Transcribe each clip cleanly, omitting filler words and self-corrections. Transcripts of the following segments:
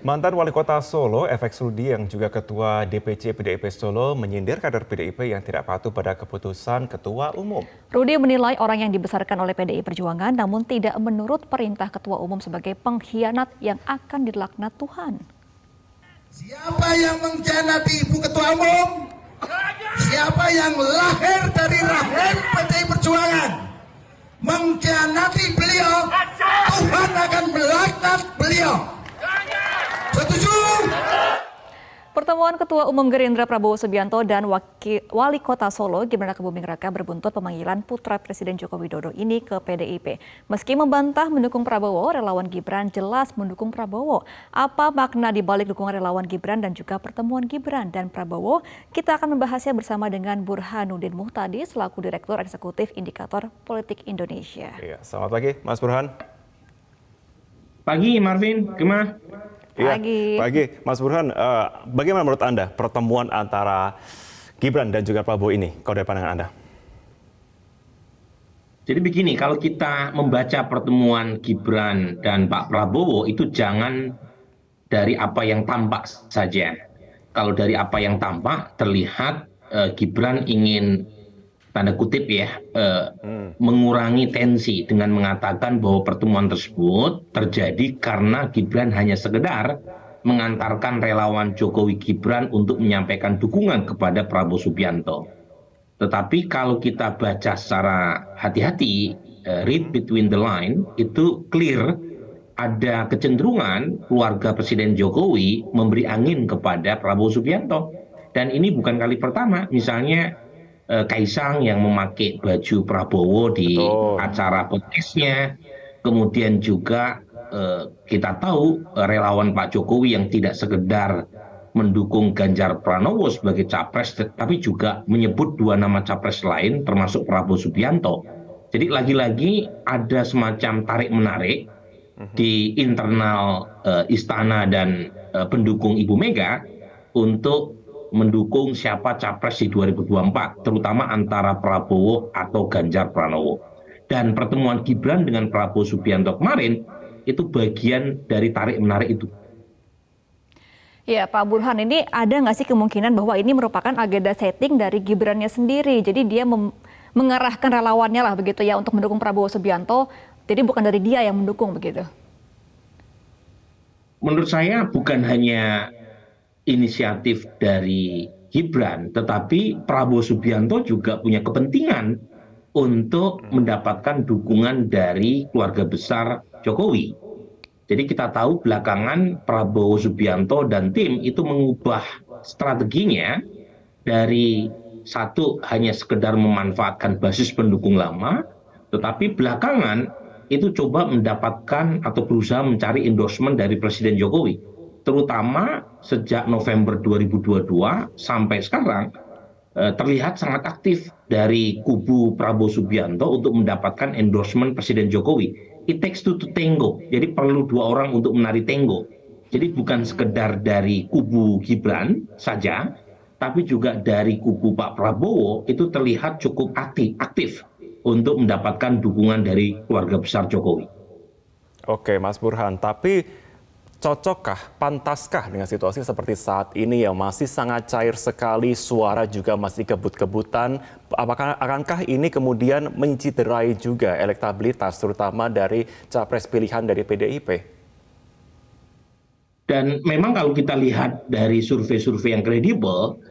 Mantan Wali Kota Solo, Efek Sudi yang juga Ketua DPC PDIP Solo menyindir kader PDIP yang tidak patuh pada keputusan Ketua Umum. Rudi menilai orang yang dibesarkan oleh PDI Perjuangan namun tidak menurut perintah Ketua Umum sebagai pengkhianat yang akan dilaknat Tuhan. Siapa yang mengkhianati Ibu Ketua Umum? Siapa yang lahir dari rahim PDI Perjuangan? Mengkhianati beliau, Tuhan akan melaknat beliau. Setuju? Pertemuan Ketua Umum Gerindra Prabowo Subianto dan Wali Kota Solo Gibran Rakabuming Raka berbuntut pemanggilan putra Presiden Joko Widodo ini ke PDIP. Meski membantah mendukung Prabowo, relawan Gibran jelas mendukung Prabowo. Apa makna dibalik dukungan relawan Gibran dan juga pertemuan Gibran dan Prabowo? Kita akan membahasnya bersama dengan Burhanuddin Muhtadi selaku Direktur Eksekutif Indikator Politik Indonesia. Iya, selamat pagi, Mas Burhan. Pagi, Marvin, Gemma. Pagi, Mas Burhan. Bagaimana menurut Anda pertemuan antara Gibran dan juga Prabowo ini, kalau dari pandangan Anda? Jadi begini, kalau kita membaca pertemuan Gibran dan Pak Prabowo itu jangan dari apa yang tampak saja. Kalau dari apa yang tampak terlihat Gibran ingin tanda kutip ya mengurangi tensi dengan mengatakan bahwa pertemuan tersebut terjadi karena Gibran hanya sekedar mengantarkan relawan Jokowi Gibran untuk menyampaikan dukungan kepada Prabowo Subianto. Tetapi kalau kita baca secara hati-hati, read between the line, itu clear ada kecenderungan keluarga Presiden Jokowi memberi angin kepada Prabowo Subianto. Dan ini bukan kali pertama, misalnya Kaisang yang memakai baju Prabowo di acara podcastnya, kemudian juga kita tahu relawan Pak Jokowi yang tidak sekedar mendukung Ganjar Pranowo sebagai capres, tapi juga menyebut dua nama capres lain termasuk Prabowo Subianto. Jadi lagi-lagi ada semacam tarik-menarik di internal istana dan pendukung Ibu Mega untuk mendukung siapa capres di 2024, terutama antara Prabowo atau Ganjar Pranowo. Dan pertemuan Gibran dengan Prabowo Subianto kemarin itu bagian dari tarik-menarik itu. Ya, Pak Burhan, ini ada nggak sih kemungkinan bahwa ini merupakan agenda setting dari Gibrannya sendiri? Jadi dia mengarahkan relawannya lah begitu ya untuk mendukung Prabowo Subianto, jadi bukan dari dia yang mendukung begitu? Menurut saya bukan hanya inisiatif dari Gibran, tetapi Prabowo Subianto juga punya kepentingan untuk mendapatkan dukungan dari keluarga besar Jokowi. Jadi kita tahu belakangan Prabowo Subianto dan tim itu mengubah strateginya dari satu hanya sekedar memanfaatkan basis pendukung lama, tetapi belakangan itu coba mendapatkan atau berusaha mencari endorsement dari Presiden Jokowi. Terutama sejak November 2022 sampai sekarang terlihat sangat aktif dari kubu Prabowo Subianto untuk mendapatkan endorsement Presiden Jokowi. It takes two to tango, jadi perlu dua orang untuk menari tango. Jadi bukan sekedar dari kubu Gibran saja, tapi juga dari kubu Pak Prabowo itu terlihat cukup aktif untuk mendapatkan dukungan dari keluarga besar Jokowi. Oke, Mas Burhan, tapi cocokkah, pantaskah dengan situasi seperti saat ini yang masih sangat cair sekali, suara juga masih kebut-kebutan, akankah ini kemudian menciderai juga elektabilitas terutama dari capres pilihan dari PDIP? Dan memang kalau kita lihat dari survei-survei yang kredibel,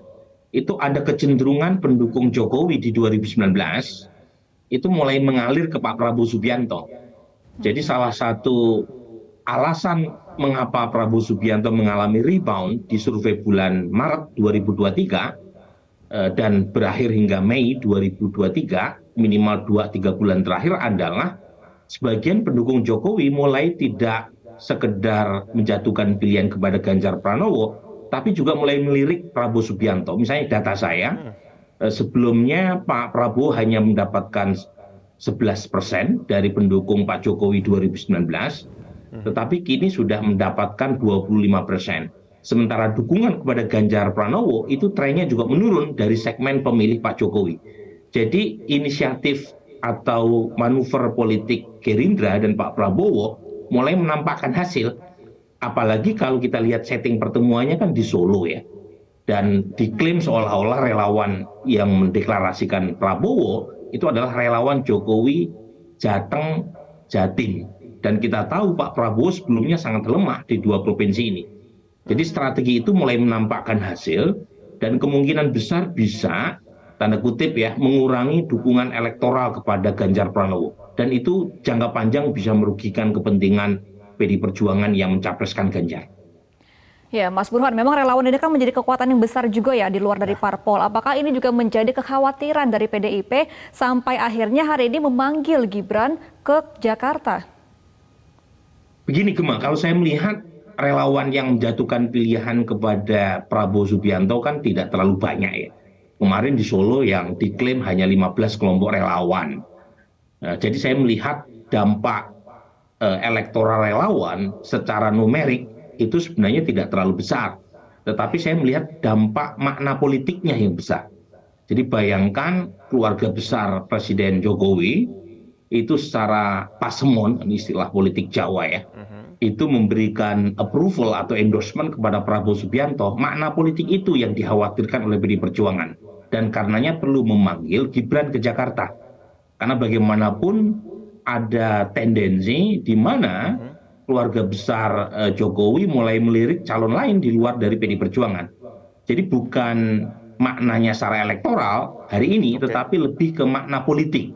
itu ada kecenderungan pendukung Jokowi di 2019 itu mulai mengalir ke Pak Prabowo Subianto. Jadi salah satu alasan mengapa Prabowo Subianto mengalami rebound di survei bulan Maret 2023 dan berakhir hingga Mei 2023, minimal 2-3 bulan terakhir adalah sebagian pendukung Jokowi mulai tidak sekedar menjatuhkan pilihan kepada Ganjar Pranowo, tapi juga mulai melirik Prabowo Subianto. Misalnya data saya, sebelumnya Pak Prabowo hanya mendapatkan 11% dari pendukung Pak Jokowi 2019, tetapi kini sudah mendapatkan 25%. Sementara dukungan kepada Ganjar Pranowo itu trennya juga menurun dari segmen pemilih Pak Jokowi. Jadi inisiatif atau manuver politik Gerindra dan Pak Prabowo mulai menampakkan hasil. Apalagi kalau kita lihat setting pertemuannya kan di Solo ya. Dan diklaim seolah-olah relawan yang mendeklarasikan Prabowo itu adalah relawan Jokowi Jateng Jatim. Dan kita tahu Pak Prabowo sebelumnya sangat lemah di 2 provinsi ini. Jadi strategi itu mulai menampakkan hasil dan kemungkinan besar bisa, tanda kutip ya, mengurangi dukungan elektoral kepada Ganjar Pranowo. Dan itu jangka panjang bisa merugikan kepentingan PD Perjuangan yang mencapreskan Ganjar. Ya, Mas Burhan, memang relawan ini kan menjadi kekuatan yang besar juga ya di luar dari parpol. Apakah ini juga menjadi kekhawatiran dari PDIP sampai akhirnya hari ini memanggil Gibran ke Jakarta? Begini Gemma, kalau saya melihat relawan yang menjatuhkan pilihan kepada Prabowo Subianto kan tidak terlalu banyak ya. Kemarin di Solo yang diklaim hanya 15 kelompok relawan. Jadi saya melihat dampak elektoral relawan secara numerik itu sebenarnya tidak terlalu besar. Tetapi saya melihat dampak makna politiknya yang besar. Jadi bayangkan keluarga besar Presiden Jokowi itu secara pasemon, ini istilah politik Jawa ya, itu memberikan approval atau endorsement kepada Prabowo Subianto. Makna politik itu yang dikhawatirkan oleh PD Perjuangan. Dan karenanya perlu memanggil Gibran ke Jakarta. Karena bagaimanapun ada tendensi di mana keluarga besar Jokowi mulai melirik calon lain di luar dari PD Perjuangan. Jadi bukan maknanya secara elektoral hari ini, tetapi lebih ke makna politik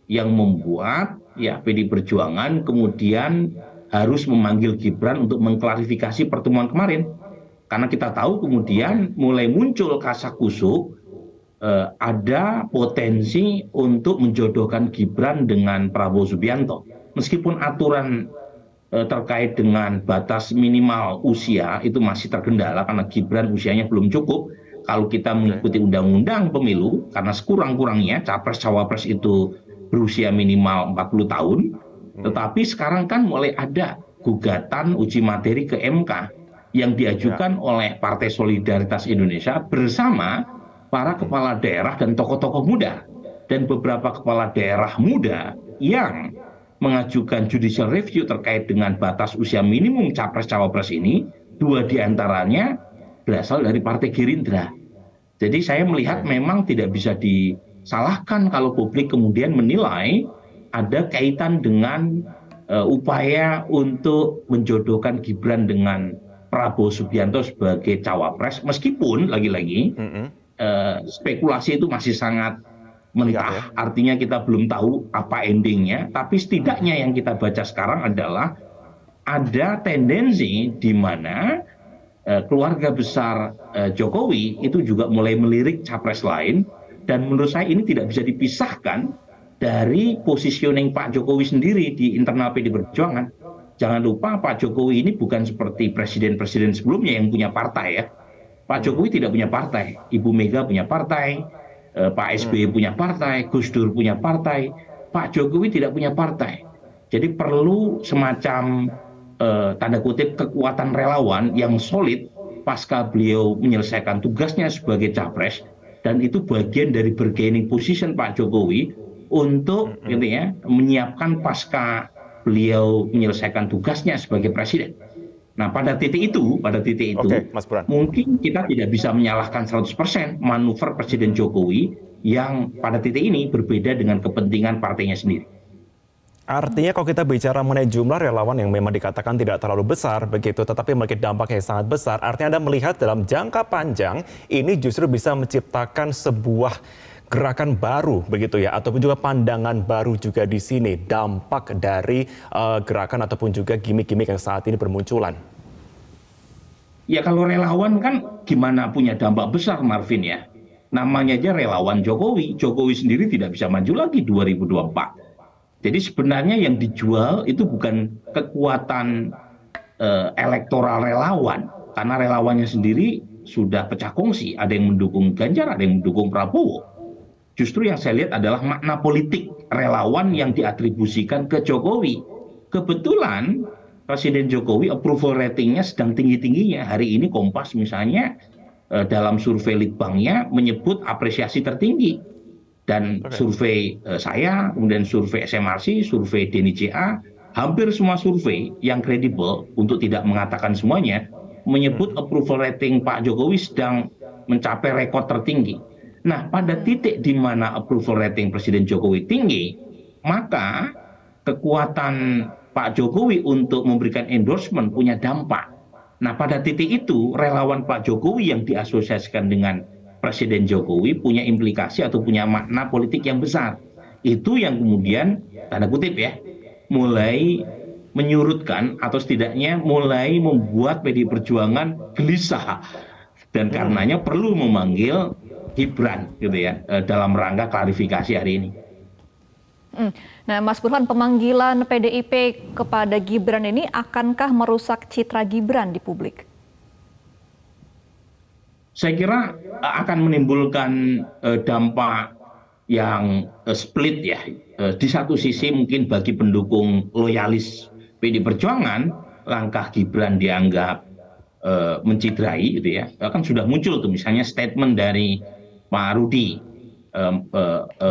yang membuat ya PD Perjuangan kemudian harus memanggil Gibran untuk mengklarifikasi pertemuan kemarin. Karena kita tahu kemudian mulai muncul kasakusuk ada potensi untuk menjodohkan Gibran dengan Prabowo Subianto. Meskipun aturan terkait dengan batas minimal usia itu masih terkendala karena Gibran usianya belum cukup. Kalau kita mengikuti undang-undang pemilu, karena sekurang-kurangnya capres-cawapres itu berusia minimal 40 tahun, tetapi sekarang kan mulai ada gugatan uji materi ke MK yang diajukan oleh Partai Solidaritas Indonesia bersama para kepala daerah dan tokoh-tokoh muda. Dan beberapa kepala daerah muda yang mengajukan judicial review terkait dengan batas usia minimum capres-cawapres ini, 2 diantaranya berasal dari Partai Gerindra. Jadi saya melihat memang tidak bisa disalahkan kalau publik kemudian menilai ada kaitan dengan upaya untuk menjodohkan Gibran dengan Prabowo Subianto sebagai cawapres, meskipun lagi-lagi spekulasi itu masih sangat mentah, artinya kita belum tahu apa endingnya, tapi setidaknya yang kita baca sekarang adalah ada tendensi di mana keluarga besar Jokowi itu juga mulai melirik capres lain, dan menurut saya ini tidak bisa dipisahkan dari positioning Pak Jokowi sendiri di internal PD Perjuangan. Jangan lupa Pak Jokowi ini bukan seperti presiden-presiden sebelumnya yang punya partai ya. Pak Jokowi tidak punya partai, Ibu Mega punya partai, Pak SBY punya partai, Gus Dur punya partai, Pak Jokowi tidak punya partai. Jadi perlu semacam tanda kutip kekuatan relawan yang solid pasca beliau menyelesaikan tugasnya sebagai capres, dan itu bagian dari bargaining position Pak Jokowi untuk gitu ya, menyiapkan pasca beliau menyelesaikan tugasnya sebagai presiden. Nah, pada titik itu Mas Burhan, mungkin kita tidak bisa menyalahkan 100% manuver Presiden Jokowi yang pada titik ini berbeda dengan kepentingan partainya sendiri. artinya kalau kita bicara mengenai jumlah relawan yang memang dikatakan tidak terlalu besar begitu, tetapi memiliki dampak yang sangat besar, artinya Anda melihat dalam jangka panjang ini justru bisa menciptakan sebuah gerakan baru begitu ya, ataupun juga pandangan baru juga di sini, dampak dari gerakan ataupun juga gimmick-gimmick yang saat ini bermunculan. Ya kalau relawan kan gimana punya dampak besar Marvin ya. Namanya aja relawan Jokowi. Jokowi sendiri tidak bisa maju lagi 2024. Jadi sebenarnya yang dijual itu bukan kekuatan elektoral relawan. Karena relawannya sendiri sudah pecah kongsi. Ada yang mendukung Ganjar, ada yang mendukung Prabowo. Justru yang saya lihat adalah makna politik relawan yang diatribusikan ke Jokowi. Kebetulan Presiden Jokowi approval ratingnya sedang tinggi-tingginya. Hari ini Kompas misalnya dalam survei Litbangnya menyebut apresiasi tertinggi. Dan survei saya, kemudian survei SMRC, survei DNICA, hampir semua survei yang kredibel, untuk tidak mengatakan semuanya, menyebut approval rating Pak Jokowi sedang mencapai rekor tertinggi. Nah, pada titik di mana approval rating Presiden Jokowi tinggi, maka kekuatan Pak Jokowi untuk memberikan endorsement punya dampak. Nah, pada titik itu, relawan Pak Jokowi yang diasosiasikan dengan Presiden Jokowi punya implikasi atau punya makna politik yang besar. Itu yang kemudian, tanda kutip ya, mulai menyurutkan atau setidaknya mulai membuat PDI Perjuangan gelisah. Dan karenanya perlu memanggil Gibran gitu ya, dalam rangka klarifikasi hari ini. Nah, Mas Burhan, pemanggilan PDIP kepada Gibran ini akankah merusak citra Gibran di publik? Saya kira akan menimbulkan dampak yang split ya. Di satu sisi mungkin bagi pendukung loyalis PDI Perjuangan, langkah Gibran dianggap mencidrai gitu ya. Kan sudah muncul tuh misalnya statement dari Pak Rudi,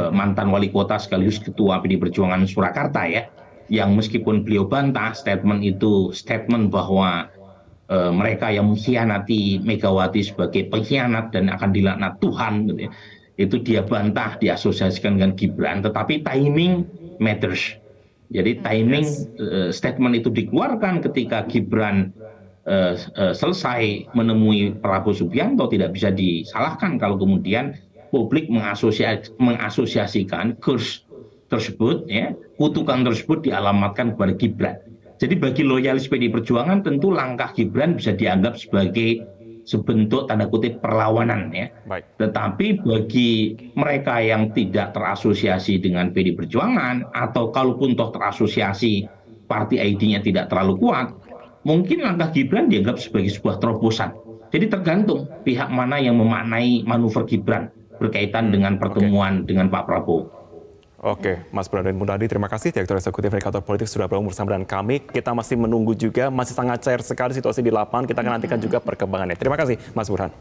mantan wali kota sekaligus ketua PDI Perjuangan Surakarta ya, yang meskipun beliau bantah statement itu statement bahwa mereka yang mengkhianati Megawati sebagai pengkhianat dan akan dilaknat Tuhan gitu ya, itu dia bantah, diasosiasikan dengan Gibran, tetapi timing matters. Jadi timing statement itu dikeluarkan ketika Gibran selesai menemui Prabowo Subianto, tidak bisa disalahkan kalau kemudian publik mengasosiasikan kurs tersebut, ya, kutukan tersebut dialamatkan kepada Gibran. Jadi bagi loyalis PDI Perjuangan tentu langkah Gibran bisa dianggap sebagai sebentuk tanda kutip perlawanan ya. Baik. Tetapi bagi mereka yang tidak terasosiasi dengan PDI Perjuangan atau kalaupun toh terasosiasi party ID-nya tidak terlalu kuat, mungkin langkah Gibran dianggap sebagai sebuah terobosan. Jadi tergantung pihak mana yang memaknai manuver Gibran berkaitan dengan pertemuan dengan Pak Prabowo. Oke, Mas Burhan Mudadi, terima kasih. Direktur Eksekutif Indikator Politik sudah bergabung bersama dengan kami. Kita masih menunggu juga, masih sangat cair sekali situasi di lapangan. Kita akan nantikan juga perkembangannya. Terima kasih, Mas Burhan.